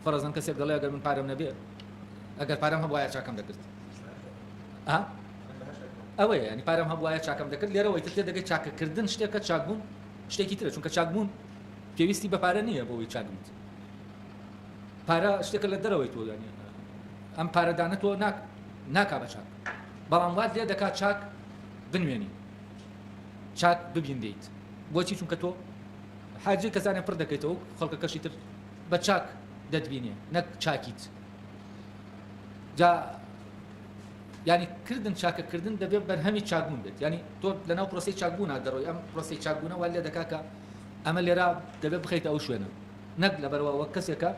فەرەزەن کەسێک دەڵێ ئەگەر من پارەم نەبێت ئەگەر پارەم هەبوایە چاکەم دەکرد ئەوەیە ینی پارەم هەبوایە چاکەم دەکرد لێرەوەی تر تێ دەگەی چاکەکردن شتێکە چاکبوون شتێکی ترە چونکە چاکبوون پێویستی بە پارە نییە بۆەوەی چاکبوت پارە شتێکە لە دەرەوەی تۆ ینی ئەم پارەدانە تۆ ناکا بە چاک بەڵام وات لێ دەکات چاک بنوێنی چاک ببیندیت بۆچی چونکە تۆ حاجی کەسانە پڕ دەکەیتەوە خەڵکە کەشی تر بە چاک دەتبینێ نەک چاکیت جا ینی کردن چاکەکردن دەبێت بەرهەمی چاکبوون بێت ینی تۆ لەناو پرۆسی چاکبوونا دەڕۆی ئەم پرۆسی چاکبوونە وا لێ دەکا کە ئەمە لێرە دەبێت بخەیتە ئەو شوێنە نەک لەبەرەوە کەسێکە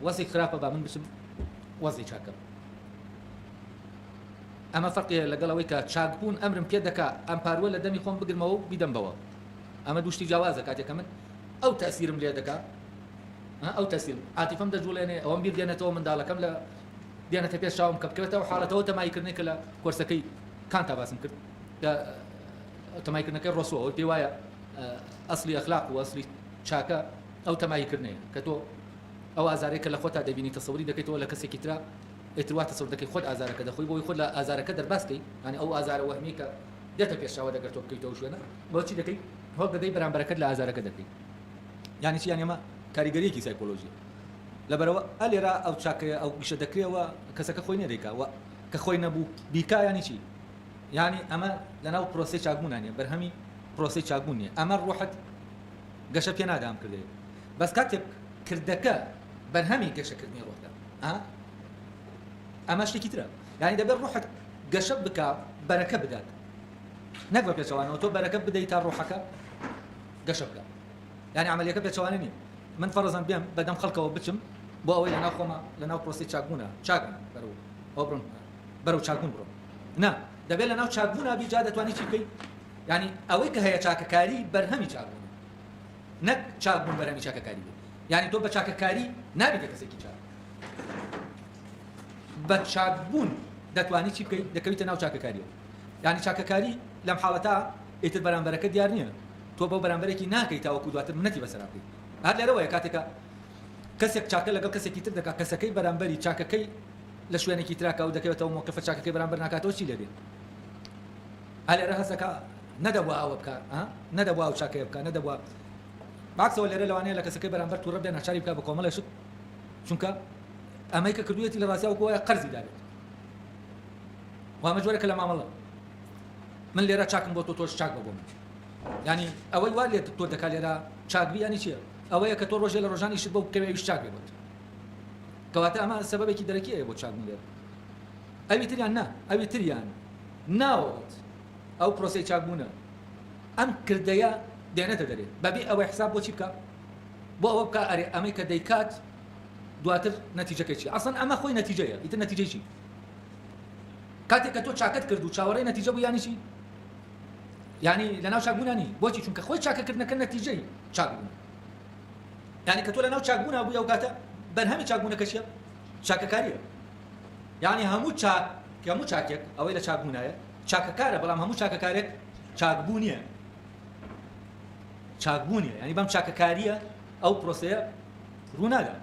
وەزی خراپە با من بچم وەزی چاکەم ئەمە فەرقیە لەگەڵەوەی کە چاکبوون ئەمرم پێ دەکا ئەم پاروە لە دەمی خۆم بگرمەوە و بیدەم بەوە ئەمە دوشتی جیاوازە کاتێکە من ئەو تەسیرم لێ دەکا ئەو تەسیر عاتیفەم دەجوڵێنێ ئەوەم بیر دێنێتەوە منداڵەکەم لە دێنێتە پێش چاوم کە بکەوێتەوە حاڵەتەوە تەمایکردنی کە لە کۆرسەکەی کانتا باسم کرد تەمایکردنەکەی ڕۆسووە ئەوەی پێی وایە ئەسلی ئەخلاق و ئەسلی چاکە ئەو تەمایکردنەیە کە تۆ ئەو ئازارەی کە لە خۆتا دەبینی تەسەووری دەکەیتەوە لە کەسێکی ترا ئێتر تەسەوور دەکەی خۆت ئازارەکە دەخۆی بۆی خۆت لە ئازارەکە دەرباسکەی ینی ئەو ئازارە وەهمی کە دێتە پێشاوە دەگەر تۆ بکەیتەوە شوێنە بۆچی دەکەی هەڵ دەدەی بەرامبەرەکەت لە ئازارەکە دەکەی یعنی چی یعنی ئەمە کاریگەریەکی سایکۆلۆژی لەبەرەوە ئەلێرا ئەو چاکەیە ئەو گشە دەکرێەوە کەسەکە خۆی نەدەیکاوە کە خۆی نەبوو بیکا ینی چی یعنی ئەمە لەناو پرۆسی چاکبوونانە بەرهەمی پرۆسی چاکبوون نیە ئەمە ڕوحت گەشە پێ نادام کردێ بەس کاتێک کردەکە بەرهەمی گەشەکردنی ڕۆحدا ئەمە شتێکی ترە یعنی دەبێت ڕوحت گەشە بکا بەرەکە بدات نەک بە پێچەوانەوە تۆ بەرەکە بدەیت تا ڕوحەکە گەشە بکات یعنی عملیەکە پێچەوانە نیە من فەرەزەن بێم بەدەم خەڵکەوە بچم بۆ ئەوەی لەناو خۆمە لەناو پرۆسی چاکبوونە چاکم بەرەو ئەو بڕۆن بەرەو چاکبوون بڕۆ نا دەبێت لەناو چاکبوونە بیجا دەتوانێت چی بکەیت یعنی ئەوەی کە هەیە چاکەکاری بەرهەمی چاکبوون نەک چاکبوون بەرهەمی چاکەکاری بێت یعنی تۆ بە چاکەکاری نابێتە کەسێکی چاک بە چاکبوون دەتوانیت چی بکەیت دەکەویتە ناو چاکەکاریەوە یعنی چاکەکاری لەم حاڵەتە ئیتر بەرامبەرەکە دیار نییە تۆ بەو بەرامبەرێکی ناکەیت تاوەکو دواتر منەتی بەسەرا بکەیت هەر لێرەوەیە کاتێکە کەسێک چاکە لەگەڵ کەسێکی تر دەکات کەسەکەی بەرامبەری چاکەکەی لە شوێنێکی تراکە و دەکەوێتەوە موقفە چاکەکەی بەرامبەر ناکاتەوە چی لێبێت هەلێرە هەستەکە نەدەبووە ئەوە بکە نەدەبووە ئەو چاکەیە بکە نەدەبووە باکسەوە لێرە لەوانەیە لە کەسەکەی بەرامبەر تووڕە بێ ناچاری بکە بە کۆمەڵی شت چونکە ئەمەی کە کردوێتی لە ڕاستیاوە کۆیە قەرزی دابێت وامە جۆرەکە لە مامەڵە من لێرە چاکم بۆ تۆش چاک بە بۆ من ینی ئەوەی وا لێت تۆ دەکات لێرە چاکبی ینی چییە ئەوەیە کە تۆ ڕۆژێ لە ڕۆژانی شت بۆ کەوێویش چاک بێت کەواتە ئەمە سەبەبێکی دەرەکیەیە بۆ چاکبوون لێرە ئەوی تریان نا ئەوی تریان ناوەوت ئەو پرۆسەی چاکبوونە ئەم کردەیە دێنێتە دەرێت بەبێ ئەوەی حساب بۆچی بکە بۆ ئەوە بکە ئەرێ ئەمەی کە دەیکات دواتر نەتیجەکەی چی ئەسڵەن ئەمە خۆی نەتیجەیە ئیتر نەتیجەی چی کاتێک کە تۆ چاکت کرد و چاوەڕێی نەتیجە بوو یانی چی یعنی لەناو چاکبوونانی بۆچی چونکە خۆی چاکەکردنەکە نەتیجەی چاکبوون یعنی کە تۆ لەناو چاکبوونا بووی ئەو کاتە بەرهەمی چاکبوونەکە چییە چاکەکاریە یعنی هەموو چاکێک ئەوەی لە چاکبوونایە چاکەکارە بەڵام هەموو چاکەکارێک چاکبوونیە چاکبوونیە یعنی بەم چاکەکاریە ئەو پرۆسەیە ڕوونادا